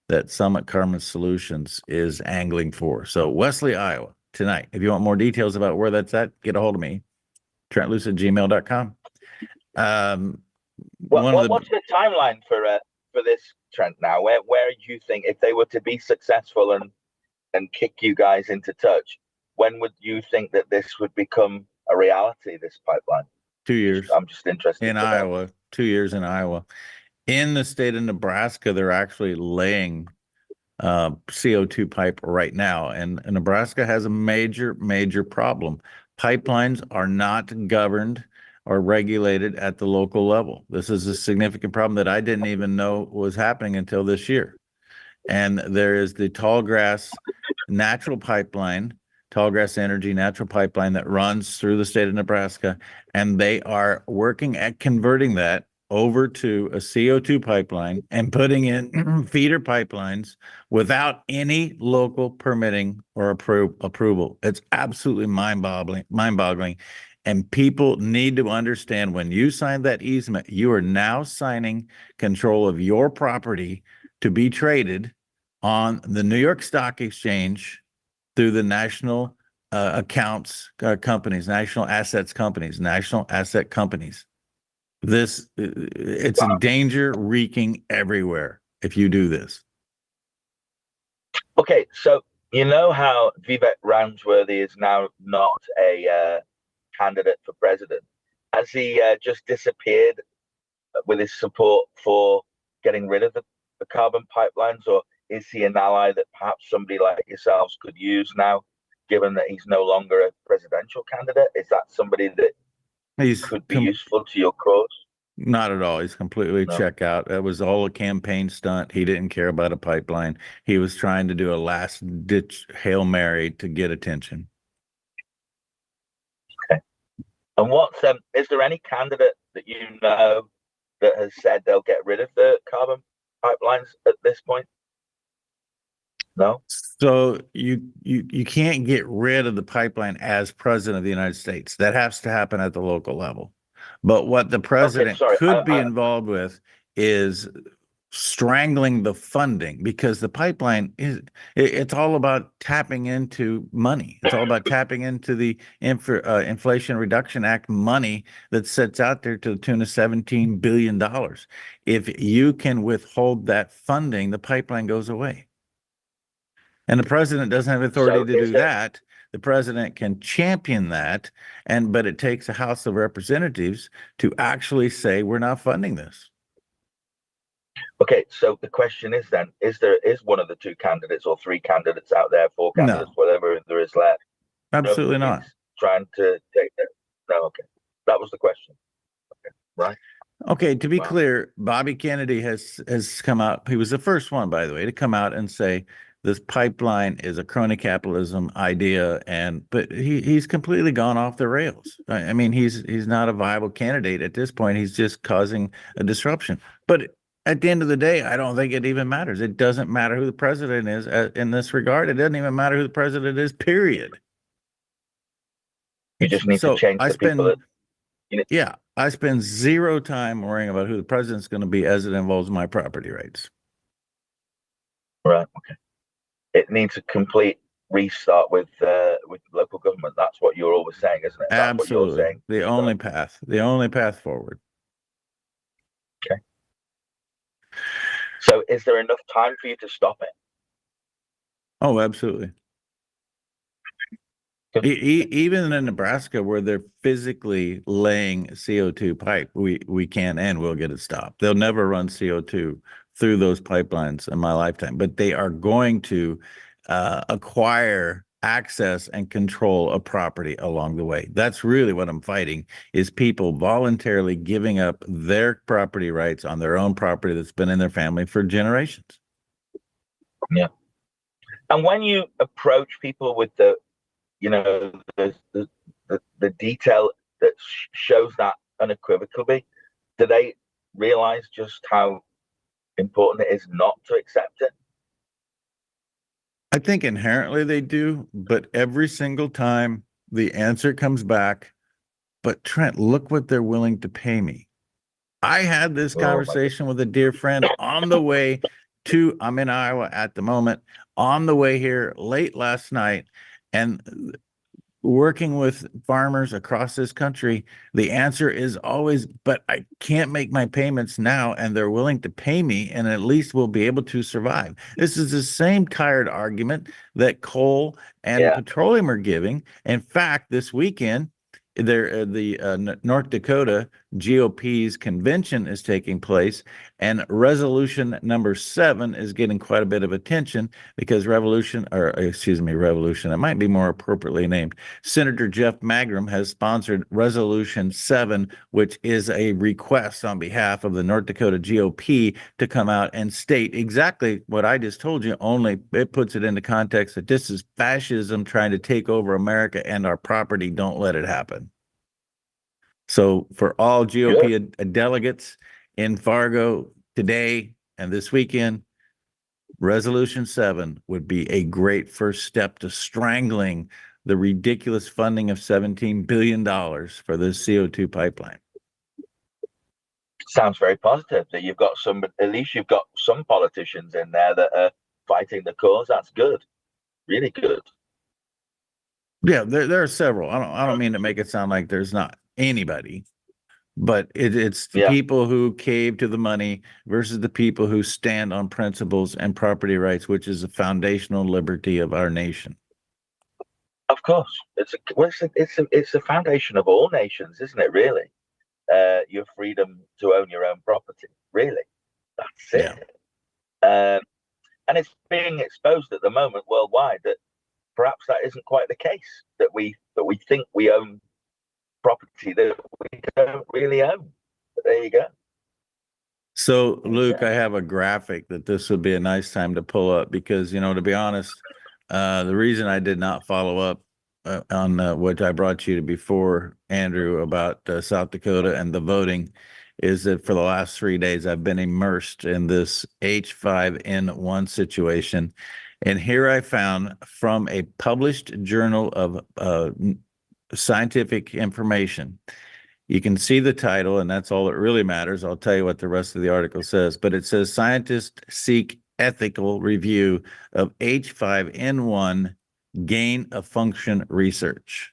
that Summit Carbon Solutions is angling for. So Wesley, Iowa tonight. If you want more details about where that's at, get a hold of me, trentloos@gmail.com. What's the timeline for this, Trent? Now, where do you think, if they were to be successful and kick you guys into touch, when would you think that this would become a reality, this pipeline? 2 years. I'm just interested in Iowa. 2 years in Iowa. In the state of Nebraska, they're actually laying CO2 pipe right now, and Nebraska has a major problem. Pipelines are not governed or regulated at the local level. This is a significant problem that I didn't even know was happening until this year. And there is the Tallgrass natural pipeline, Tallgrass Energy natural pipeline that runs through the state of Nebraska, and they are working at converting that over to a CO2 pipeline and putting in feeder pipelines without any local permitting or approval. It's absolutely mind-boggling. And people need to understand, when you sign that easement, you are now signing control of your property to be traded on the New York Stock Exchange through the national accounts companies, national assets companies, national asset companies. It's in danger, reeking everywhere if you do this. Okay, so you know how Vivek Ramsworthy is now not a candidate for president? Has he just disappeared with his support for getting rid of the carbon pipelines, or is he an ally that perhaps somebody like yourselves could use now, given that he's no longer a presidential candidate? Is that somebody that could be useful to your cause? Not at all. He's completely checked out. That was all a campaign stunt. He didn't care about a pipeline. He was trying to do a last-ditch Hail Mary to get attention. Okay. And is there any candidate that you know that has said they'll get rid of the carbon pipelines at this point? No. So you can't get rid of the pipeline as president of the United States. That has to happen at the local level. But what the president could be involved with is strangling the funding, because the pipeline it's all about tapping into money. It's all about tapping into the Inflation Reduction Act money that sits out there to the tune of $17 billion. If you can withhold that funding, the pipeline goes away. And the president doesn't have authority to do that. The president can champion that, but it takes a House of Representatives to actually say, we're not funding this. Okay, so the question is then, is one of the two candidates or three candidates out there, four candidates, whatever there is left? Absolutely not. Trying to take that? No, okay. That was the question. Okay, right. Okay, to be Wow. clear, Bobby Kennedy has come out. He was the first one, by the way, to come out and say this pipeline is a crony capitalism idea, but he's completely gone off the rails. I mean, he's not a viable candidate at this point. He's just causing a disruption. But at the end of the day, I don't think it even matters. It doesn't matter who the president is in this regard. It doesn't even matter who the president is, period. You just need to change the people that. Yeah, I spend zero time worrying about who the president's going to be as it involves my property rights. Right. Okay. It needs a complete restart with local government. That's what you're always saying, isn't it? That's Absolutely. What you're saying. The only path forward. Okay. So, is there enough time for you to stop it? Oh, absolutely. Even in Nebraska, where they're physically laying CO2 pipe, we can and will get it stopped. They'll never run CO2 through those pipelines in my lifetime, but they are going to acquire access and control a property along the way. That's really what I'm fighting, is people voluntarily giving up their property rights on their own property that's been in their family for generations. Yeah. And when you approach people with the detail that shows that unequivocally, do they realize just how important it is not to accept it? I think inherently they do, but every single time the answer comes back, but Trent, look what they're willing to pay me. I had this conversation with a dear friend on the way I'm in Iowa at the moment, on the way here late last night, and working with farmers across this country, the answer is always, but I can't make my payments now, and they're willing to pay me, and at least we'll be able to survive. This is the same tired argument that coal and petroleum are giving. In fact, this weekend, the North Dakota GOP's convention is taking place, and resolution number 7 is getting quite a bit of attention because revolution, it might be more appropriately named. Senator Jeff Magrum has sponsored resolution 7, which is a request on behalf of the North Dakota GOP to come out and state exactly what I just told you, only it puts it into context that this is fascism trying to take over America and our property. Don't let it happen. So for all GOP delegates in Fargo today and this weekend, Resolution 7 would be a great first step to strangling the ridiculous funding of $17 billion for this CO2 pipeline. Sounds very positive that at least you've got some politicians in there that are fighting the cause. That's good. Really good. Yeah, there are several. I don't mean to make it sound like there's not anybody, but it's the people who cave to the money versus the people who stand on principles and property rights, which is a foundational liberty of our nation. Of course, it's the foundation of all nations, isn't it? Really, your freedom to own your own property. Really, that's it. And it's being exposed at the moment worldwide that perhaps that isn't quite the case. That we think we own property that we don't really own. But there you go. So, Luke, I have a graphic that this would be a nice time to pull up because, to be honest, the reason I did not follow up on what I brought you to before, Andrew, about South Dakota and the voting is that for the last 3 days, I've been immersed in this H5N1 situation. And here I found from a published journal of scientific information. You can see the title, and that's all that really matters. I'll tell you what the rest of the article says, but it says scientists seek ethical review of H5N1 gain of function research.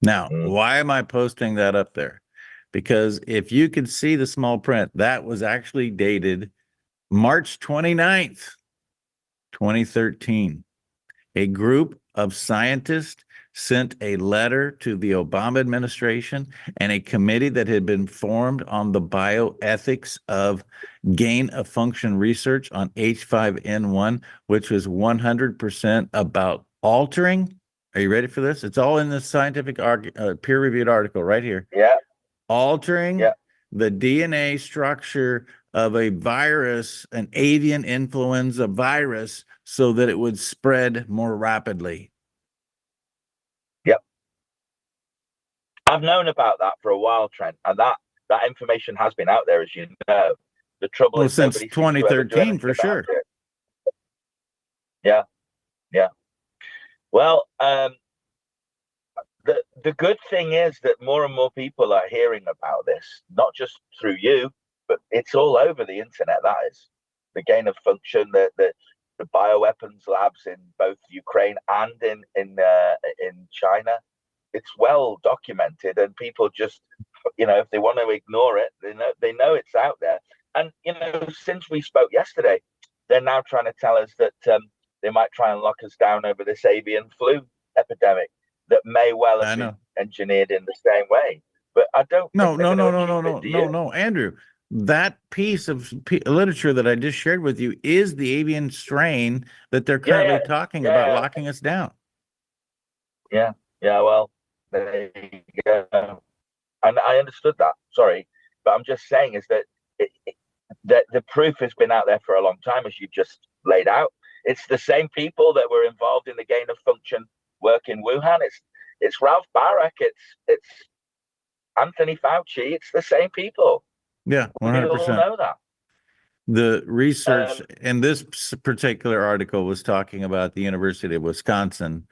Now, why am I posting that up there? Because if you could see the small print, that was actually dated March 29th, 2013. A group of scientists sent a letter to the Obama administration and a committee that had been formed on the bioethics of gain of function research on H5N1, which was 100% about altering. Are you ready for this? It's all in the scientific peer-reviewed article right here. Yeah. Altering the DNA structure of a virus, an avian influenza virus, so that it would spread more rapidly. Yep. I've known about that for a while, Trent, and that information has been out there, as you know. The trouble Well, is since nobody seems to ever do 2013, anything for about sure. it. Yeah. Well, the good thing is that more and more people are hearing about this, not just through you, but it's all over the internet. That is the gain of function, the bioweapons labs in both Ukraine and in China. It's well documented, and people just, if they want to ignore it, they know it's out there. And since we spoke yesterday, they're now trying to tell us that they might try and lock us down over this avian flu epidemic that may well have been engineered in the same way. But I don't. No, Andrew. That piece of literature that I just shared with you is the avian strain that they're currently talking about locking us down. Yeah. Well, there you go. And I understood that. Sorry, but I'm just saying is that that the proof has been out there for a long time, as you just laid out. It's the same people that were involved in the gain of function work in Wuhan. It's Ralph Barack. It's Anthony Fauci. It's the same people. Yeah, 100%. We all know that. The research in this particular article was talking about the University of Wisconsin,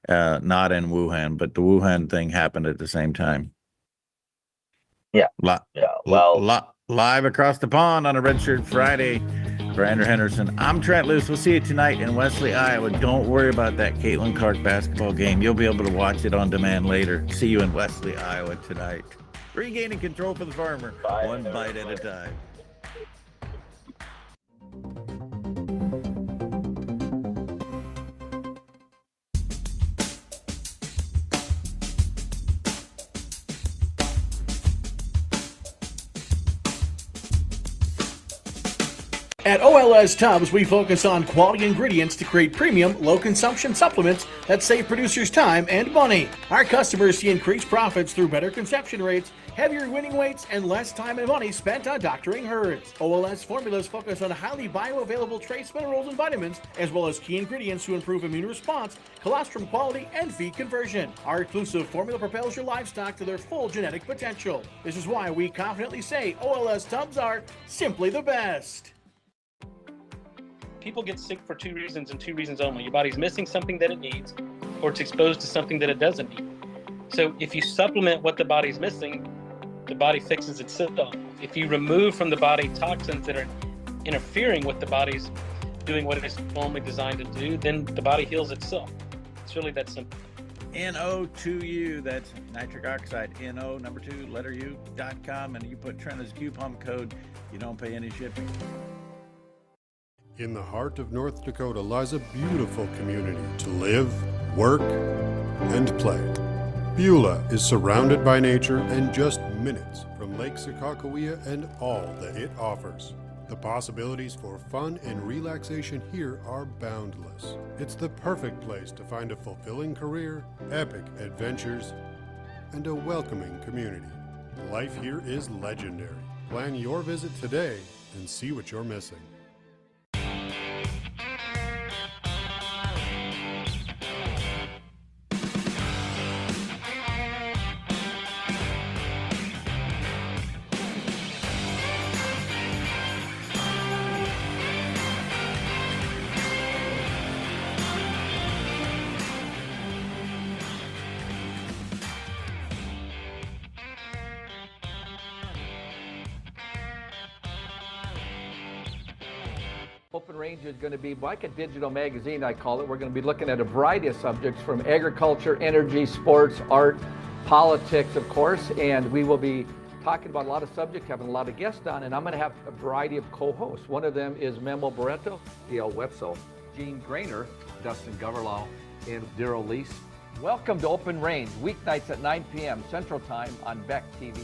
not in Wuhan, but the Wuhan thing happened at the same time. Yeah. Live across the pond on a Red Shirt Friday for Andrew Henderson. I'm Trent Loos. We'll see you tonight in Wesley, Iowa. Don't worry about that Caitlin Clark basketball game. You'll be able to watch it on demand later. See you in Wesley, Iowa tonight. Regaining control for the farmer, one bite at a time. At OLS Tubs, we focus on quality ingredients to create premium, low-consumption supplements that save producers time and money. Our customers see increased profits through better conception rates, heavier winning weights, and less time and money spent on doctoring herds. OLS formulas focus on highly bioavailable trace minerals and vitamins, as well as key ingredients to improve immune response, colostrum quality, and feed conversion. Our exclusive formula propels your livestock to their full genetic potential. This is why we confidently say OLS Tubs are simply the best. People get sick for two reasons and two reasons only. Your body's missing something that it needs, or it's exposed to something that it doesn't need. So if you supplement what the body's missing, the body fixes itself. If you remove from the body toxins that are interfering with the body's doing what it's normally designed to do, then the body heals itself. It's really that simple. NO2U, that's nitric oxide, NO, number 2, letter U.com, and you put Trent as coupon code, you don't pay any shipping. In the heart of North Dakota lies a beautiful community to live, work, and play. Beulah is surrounded by nature and just minutes from Lake Sakakawea and all that it offers. The possibilities for fun and relaxation here are boundless. It's the perfect place to find a fulfilling career, epic adventures, and a welcoming community. Life here is legendary. Plan your visit today and see what you're missing. Open Range is going to be like a digital magazine, I call it. We're going to be looking at a variety of subjects from agriculture, energy, sports, art, politics, of course, and we will be talking about a lot of subjects, having a lot of guests on, and I'm going to have a variety of co-hosts. One of them is Memo Barreto, Gail Wetzel, Gene Grainer, Dustin Goverlau, and Daryl Lease. Welcome to Open Range, weeknights at 9 p.m. Central Time on Beck TV.